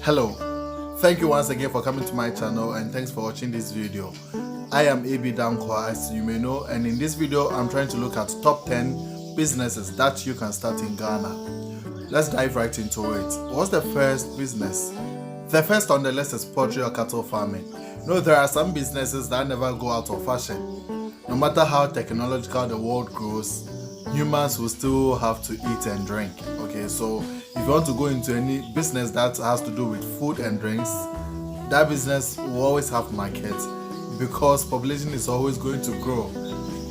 Hello, thank you once again for coming to my channel and thanks for watching this video. I am AB Dankwa, as you may know, and in this video I'm trying to look at top 10 businesses that you can start in Ghana. Let's dive right into it. What's the first business? The first on the list is poultry or cattle farming. No, there are some businesses that never go out of fashion. No matter how technological the world grows, humans will still have to eat and drink. Okay, so if you want to go into any business that has to do with food and drinks, that business will always have market because population is always going to grow.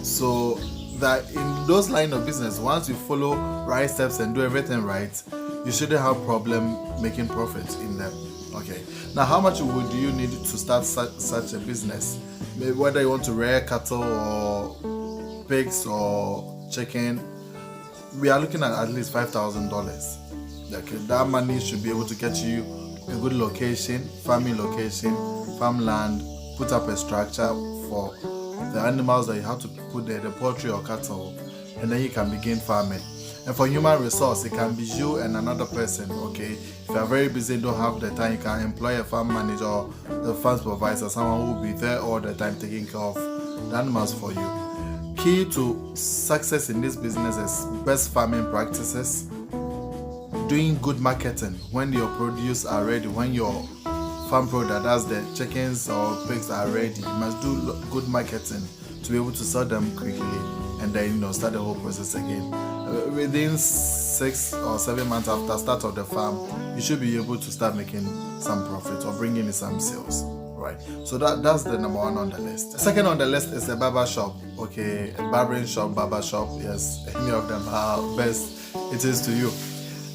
So that in those line of business, once you follow right steps and do everything right, you shouldn't have problem making profit in them. Okay, now how much would you need to start such a business? Maybe whether you want to rear cattle or pigs or chicken, we are looking at least $5,000. Okay, that money should be able to get you a good location, farming location, farmland, put up a structure for the animals that you have to put there, the poultry or cattle, and then you can begin farming. And for human resource, it can be you and another person. Okay, if you are very busy and don't have the time, you can employ a farm manager or the farm supervisor, someone who will be there all the time taking care of the animals for you. Key to success in this business is best farming practices, doing good marketing when your produce are ready, when your farm product, that's the chickens or pigs, are ready. You must do good marketing to be able to sell them quickly and then start the whole process again. Within 6 or 7 months after start of the farm, you should be able to start making some profit or bringing in some sales. Right, so that's the number one on the list. Second on the list is the barber shop. Okay, barbering shop, barber shop. Yes, any of them, how best it is to you.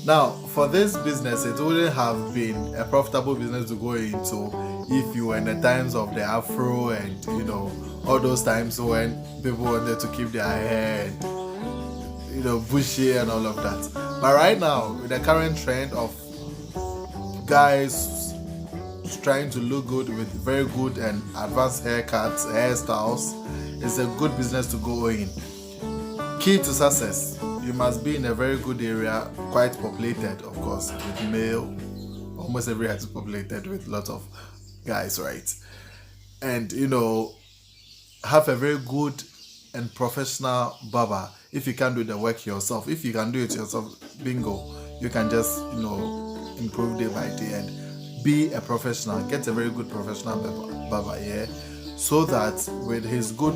Now, for this business, it wouldn't have been a profitable business to go into if you were in the times of the Afro and all those times when people wanted to keep their hair and bushy and all of that. But right now, with the current trend of guys trying to look good with very good and advanced haircuts, hairstyles, it's a good business to go in. Key to success: you must be in a very good area, quite populated, of course, with male. Almost every area is populated with lots of guys, right? And have a very good and professional barber. If you can't do the work yourself, if you can do it yourself, bingo, you can just improve day by day and be a professional. Get a very good professional barber, yeah, so that with his good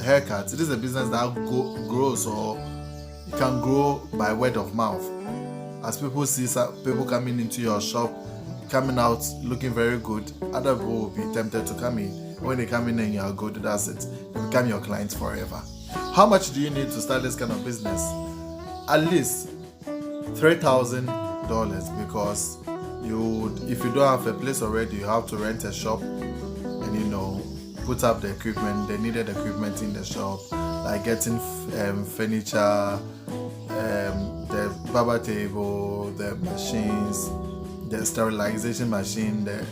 haircuts, it is a business that grows, or you can grow by word of mouth. As people see people coming into your shop, coming out looking very good, other people will be tempted to come in. When they come in and you are good, that's it. They become your clients forever. How much do you need to start this kind of business? At least $3,000, because if you don't have a place already, you have to rent a shop and put up the equipment, the needed equipment in the shop, like getting furniture, the barber table, the machines, the sterilization machine, the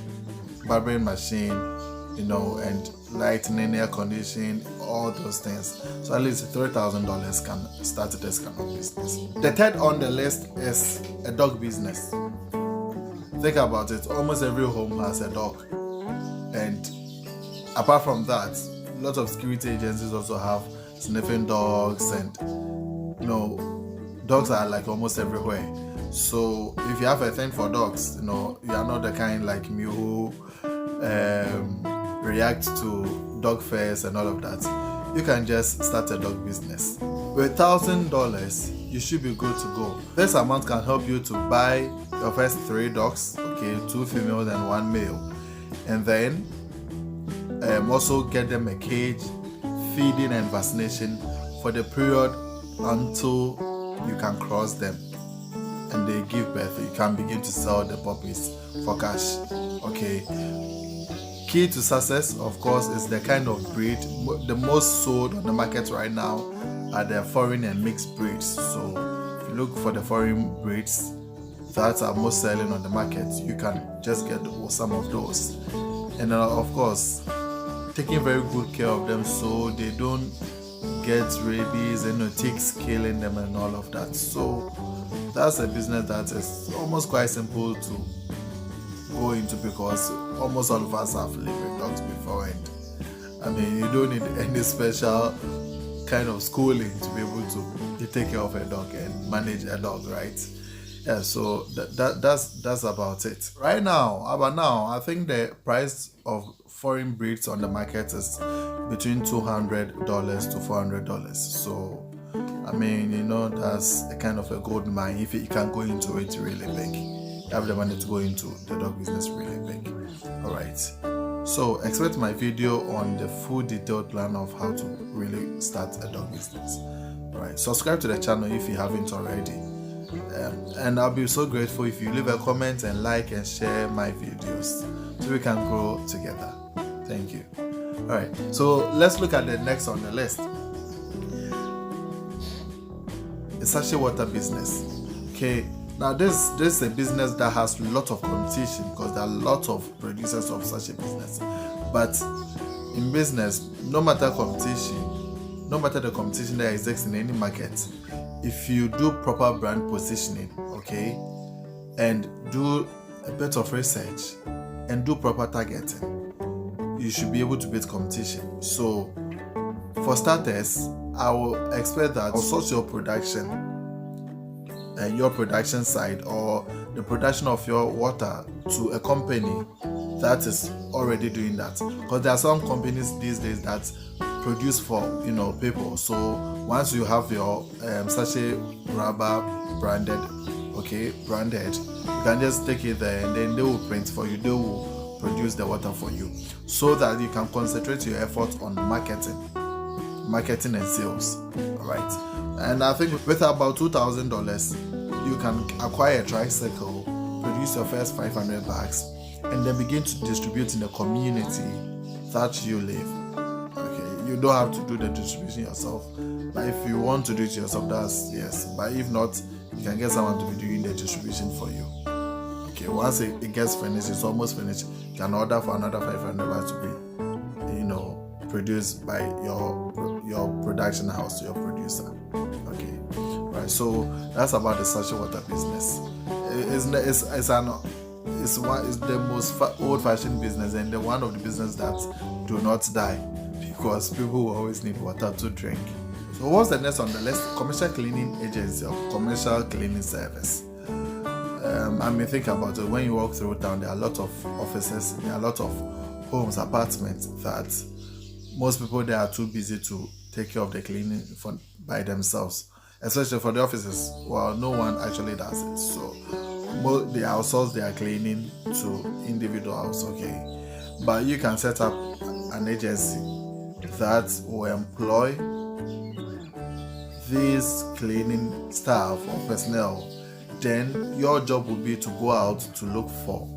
barbering machine, and lighting, air conditioning, all those things. So at least $3,000 can start this kind of business. The third on the list is a dog business. Think about it, almost every home has a dog, and apart from that, lots of security agencies also have sniffing dogs, and dogs are like almost everywhere. So if you have a thing for dogs, you are not the kind like me who react to dog fairs and all of that. You can just start a dog business. With $1,000, you should be good to go. This amount can help you to buy your first 3 dogs, okay, 2 females and 1 male, and then also get them a cage, feeding and vaccination for the period until you can cross them and they give birth. You can begin to sell the puppies for cash. Okay. Key to success, of course, is the kind of breed. The most sold on the market right now are the foreign and mixed breeds. So if you look for the foreign breeds that are most selling on the market, you can just get some of those. And of course, taking very good care of them so they don't get rabies and ticks killing them and all of that. So that's a business that is almost quite simple to go into, because almost all of us have lived with dogs before, and I mean, you don't need any special kind of schooling to be able to take care of a dog and manage a dog, right? Yeah, so that's about it. Right now, I think the price of foreign breeds on the market is between $200 to $400. So I mean, you know, that's a kind of a gold mine if you can go into it really big. You have the money to go into the dog business really big. All right. So expect my video on the full detailed plan of how to really start a dog business. All right. Subscribe to the channel if you haven't already. And I'll be so grateful if you leave a comment and like and share my videos so we can grow together. Thank you. All right. So let's look at the next on the list. Sachet water business. Okay, now this is a business that has a lot of competition because there are a lot of producers of such a business. But in business, no matter the competition that exists in any market, if you do proper brand positioning, okay, and do a bit of research and do proper targeting, you should be able to beat competition. So for starters, I will expect that outsource your production side or the production of your water to a company that is already doing that. Because there are some companies these days that produce for people. So once you have your sachet rubber branded, you can just take it there and then they will print for you. They will produce the water for you, so that you can concentrate your effort on marketing and sales. All right. And I think with about $2,000 you can acquire a tricycle, produce your first 500 bags, and then begin to distribute in the community that you live. Okay, you don't have to do the distribution yourself, but if you want to do it yourself, that's yes. But if not, you can get someone to be doing the distribution for you. Okay, once it gets finished, it's almost finished, you can order for another 500 bags to be produced by your production house, your producer. Okay, right. So that's about the sachet water business. It's the most old-fashioned business, and the one of the business that do not die, because people will always need water to drink. So what's the next on the list? Commercial cleaning agency or commercial cleaning service. I mean, think about it. When you walk through town, there are a lot of offices, there are a lot of homes, apartments that most people there are too busy to take care of the cleaning by themselves. Especially for the offices, well, no one actually does it. So they outsource their cleaning to individuals, okay. But you can set up an agency that will employ these cleaning staff or personnel. Then your job will be to go out to look for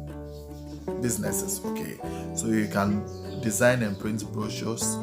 businesses, okay. So you can design and print brochures,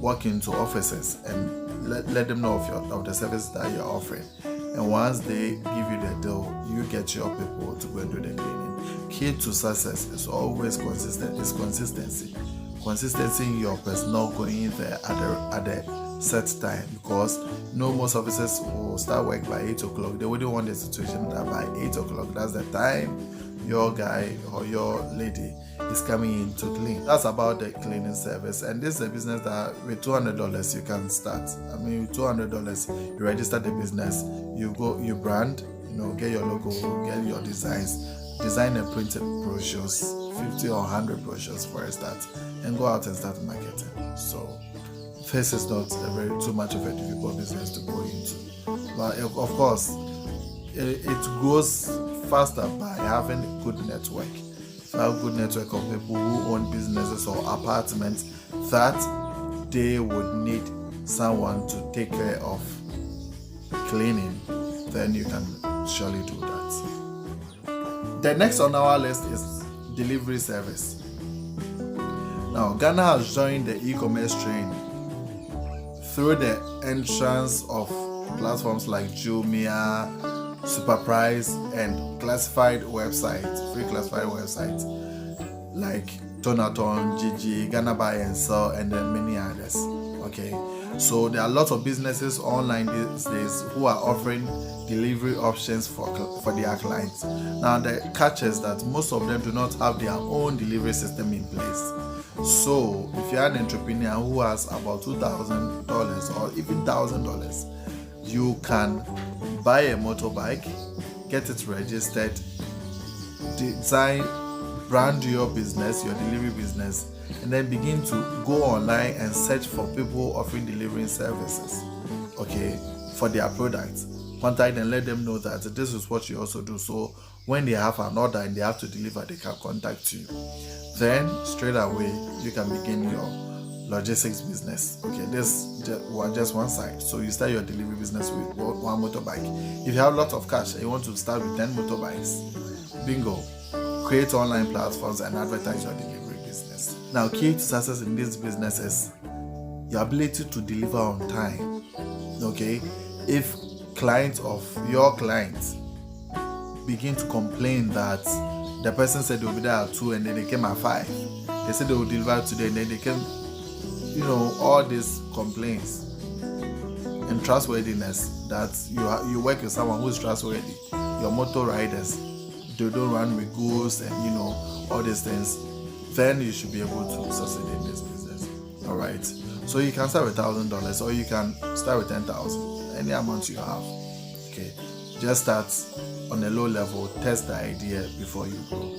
walk into offices and let them know of the service that you're offering. And once they give you the deal, you get your people to go and do the cleaning. Key to success is always consistency. Consistency in your personnel going there at the set time, because most offices will start work by 8 o'clock. They wouldn't want the situation that by 8 o'clock, that's the time your guy or your lady is coming in to clean. That's about the cleaning service. And this is a business that with $200 you can start. I mean, with $200 you register the business, you brand, get your logo, get your designs, design and printed brochures, 50 or 100 brochures for a start, and go out and start marketing. So this is not too much of a difficult business to go into. But of course, it grows faster by having a good network. If you have a good network of people who own businesses or apartments that they would need someone to take care of cleaning, then you can surely do that. The next on our list is delivery service. Now, Ghana has joined the e-commerce train through the entrance of platforms like Jumia, Superprice, and free classified websites like Tonaton, Gigi, Ghana Buy and Sell, and then many others. Okay, So there are lots of businesses online these days who are offering delivery options for their clients. Now the catch is that most of them do not have their own delivery system in place. So if you're an entrepreneur who has about $2,000 or even $1,000, you can buy a motorbike, get it registered, design, brand your business, your delivery business, and then begin to go online and search for people offering delivery services, okay, for their products. Contact and let them know that this is what you also do. So when they have an order and they have to deliver, they can contact you. Then straight away you can begin your logistics business. Okay, this just one side. So you start your delivery business with one motorbike. If you have a lot of cash and you want to start with 10 motorbikes, bingo. Create online platforms and advertise your delivery business. Now, key to success in this business is your ability to deliver on time. Okay, if clients of your clients begin to complain that the person said they will be there at 2 and then they came at 5, they said they will deliver today and then they came, all these complaints and trustworthiness that you work with someone who is trustworthy. Your motor riders, they don't run with goods and all these things, then you should be able to succeed in this business. All right, so you can start with $1,000 or you can start with 10,000, any amount you have. Okay, just start on a low level, test the idea before you go.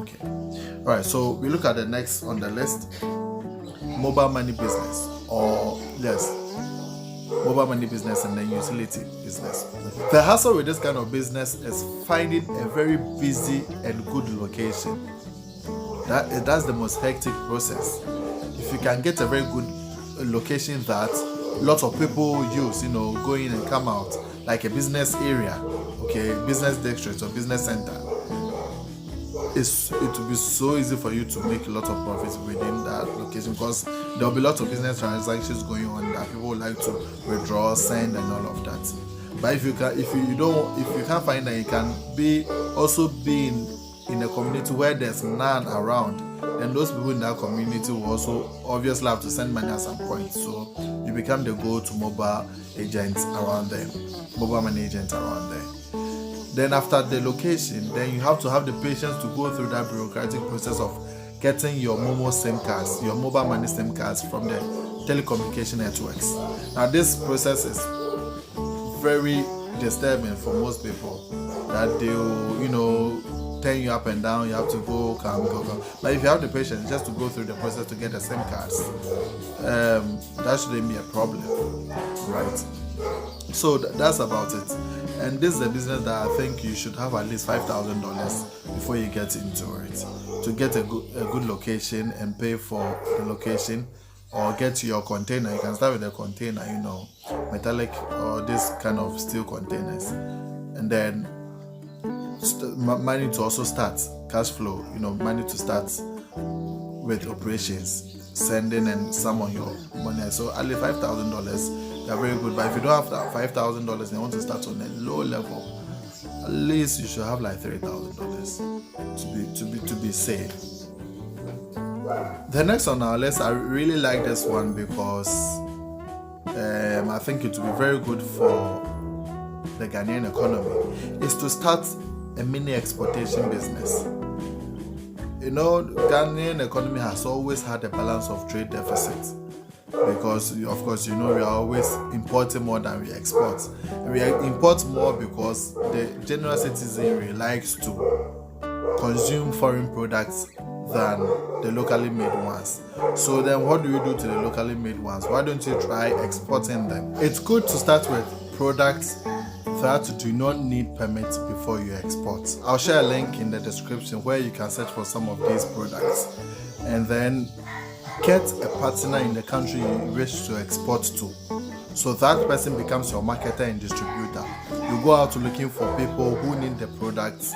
Okay, all right, so we look at the next on the list, mobile money business, or yes, mobile money business and then utility business. The hassle with this kind of business is finding a very busy and good location. That's the most hectic process. If you can get a very good location that lots of people use, go in and come out, like a business area, okay, business district or business center, it will be so easy for you to make a lot of profits within that location, because there will be lots of business transactions going on that people would like to withdraw, send, and all of that. But if you can't find that, you can be in a community where there's none around, then those people in that community will also obviously have to send money at some point. So you become the go-to mobile agents around there, mobile money agent around there. Then after the location, then you have to have the patience to go through that bureaucratic process of getting your Momo SIM cards, your mobile money SIM cards from the telecommunication networks. Now this process is very disturbing for most people, that they'll, turn you up and down, you have to go, come. But if you have the patience just to go through the process to get the SIM cards, that shouldn't be a problem, right? So that's about it. And this is a business that I think you should have at least $5,000 before you get into it, to get a good location and pay for the location, or get your container. You can start with a container, metallic or this kind of steel containers, and then money to also start, cash flow, money to start with operations, sending and some on your money. So at least $5,000, they're very good. But if you don't have that $5,000 and you want to start on a low level, at least you should have like $3,000 to be safe. The next on our list, I really like this one because I think it will be very good for the Ghanaian economy, is to start a mini exportation business. Ghanaian economy has always had a balance of trade deficit, because of course we are always importing more than we export. And we import more because the general citizenry likes to consume foreign products than the locally made ones. So then what do you do to the locally made ones? Why don't you try exporting them? It's good to start with products that do not need permits before you export. I'll share a link in the description where you can search for some of these products, and then get a partner in the country you wish to export to, so that person becomes your marketer and distributor. You go out looking for people who need the products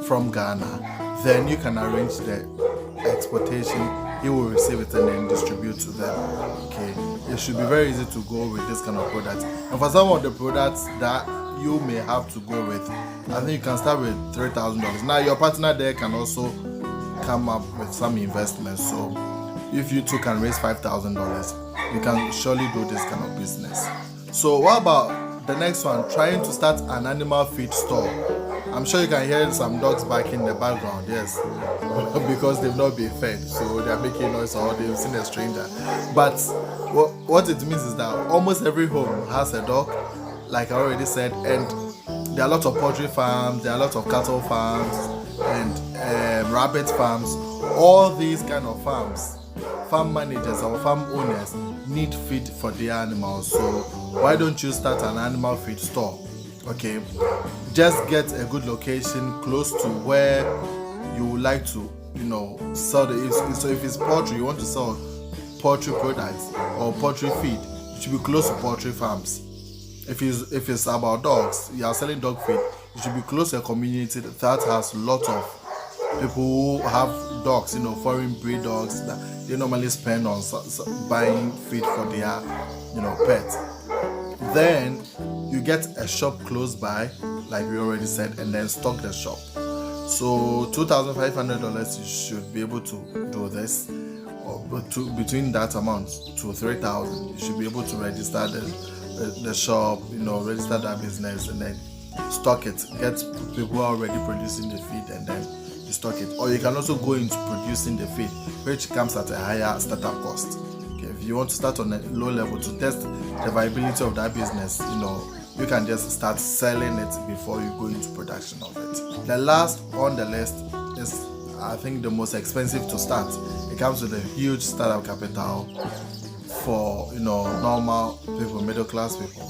from Ghana, then you can arrange the exportation. He will receive it and then distribute to them. Okay, it should be very easy to go with this kind of products. And for some of the products that you may have to go with, I think you can start with $3,000. Now your partner there can also come up with some investments, so if you too can raise $5,000, you can surely do this kind of business. So what about the next one, trying to start an animal feed store? I'm sure you can hear some dogs barking in the background, yes, because they've not been fed, so they're making noise or they've seen a stranger. But what it means is that almost every home has a dog, like I already said, and there are lots of poultry farms, there are lots of cattle farms, and rabbit farms. All these kind of farms, farm managers or farm owners need feed for their animals. So why don't you start an animal feed store? Okay, just get a good location close to where you would like to, sell so if it's poultry, you want to sell poultry products or poultry feed, you should be close to poultry farms. If it's about dogs, you are selling dog feed, you should be close to a community that has lots of people who have dogs, foreign breed dogs that they normally spend on buying feed for their, pets. Then you get a shop close by, like we already said, and then stock the shop. So $2,500, you should be able to do this, or between that amount to $3,000, you should be able to register the shop, register that business, and then stock it. Get people who are already producing the feed, and then you stock it. Or you can also go into producing the feed, which comes at a higher startup cost. If you want to start on a low level to test the viability of that business, you can just start selling it before you go into production of it. The last on the list is, I think, the most expensive to start. It comes with a huge startup capital for normal people, middle class people.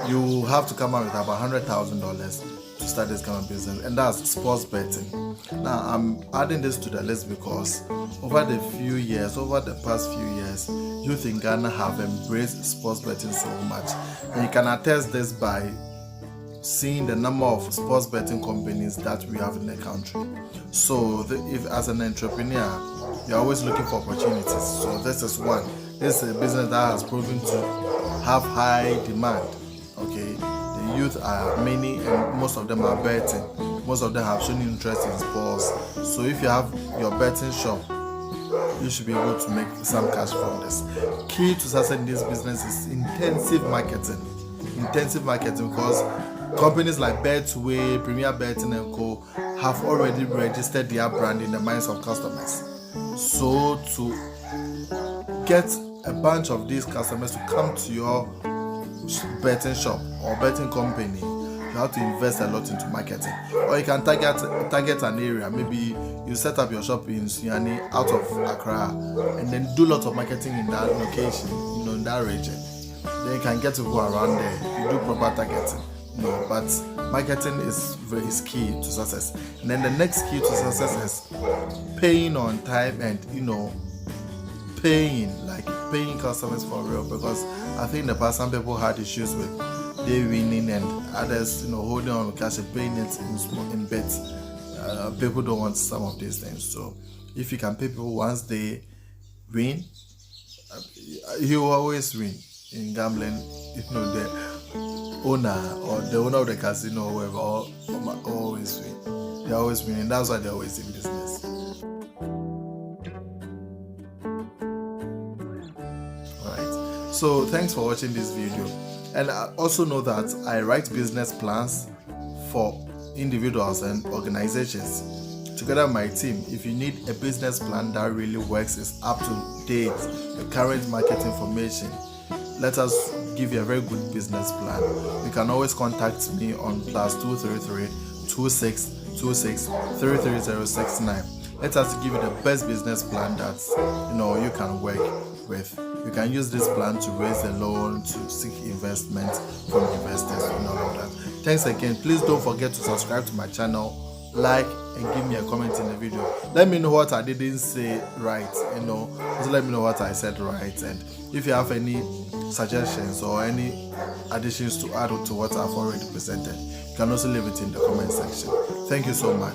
You have to come out with about $100,000 to start this kind of business, and that's sports betting. Now I'm adding this to the list because over the past few years, youth in Ghana have embraced sports betting so much, and you can attest this by seeing the number of sports betting companies that we have in the country. So if as an entrepreneur, you're always looking for opportunities, so this is one. This is a business that has proven to have high demand. Okay, the youth are many, and most of them are betting. Most of them have shown interest in sports. So if you have your betting shop, you should be able to make some cash from this. Key to success in this business is intensive marketing. Intensive marketing, because companies like Betway, Premier Betting and Co. have already registered their brand in the minds of customers. So to get a bunch of these customers to come to your betting shop or betting company, you have to invest a lot into marketing. Or you can target an area. Maybe you set up your shop in Sunyani out of Accra, and then do lots of marketing in that location, in that region. Then you can get people around there. You do proper targeting. But marketing is key to success. And then the next key to success is paying on time, and paying customers for real, because I think in the past some people had issues with they winning and others holding on to cash and paying it in bets. People don't want some of these things. So if you can pay people once they win, you will always win in gambling. The owner or the owner of the casino or whoever always win. They always win, and that's why they're always in business. Alright, so thanks for watching this video. And I also know that I write business plans for individuals and organizations together with my team. If you need a business plan that really works, is up to date, the current market information, let us give you a very good business plan. You can always contact me on +233 2626 33069. Let us give you the best business plan that you can work with. You can use this plan to raise a loan, to seek investment from investors, and all of that. Thanks again. Please don't forget to subscribe to my channel, like, and give me a comment in the video. Let me know what I didn't say right, also let me know what I said right. And if you have any suggestions or any additions to add to what I've already presented, you can also leave it in the comment section. Thank you so much.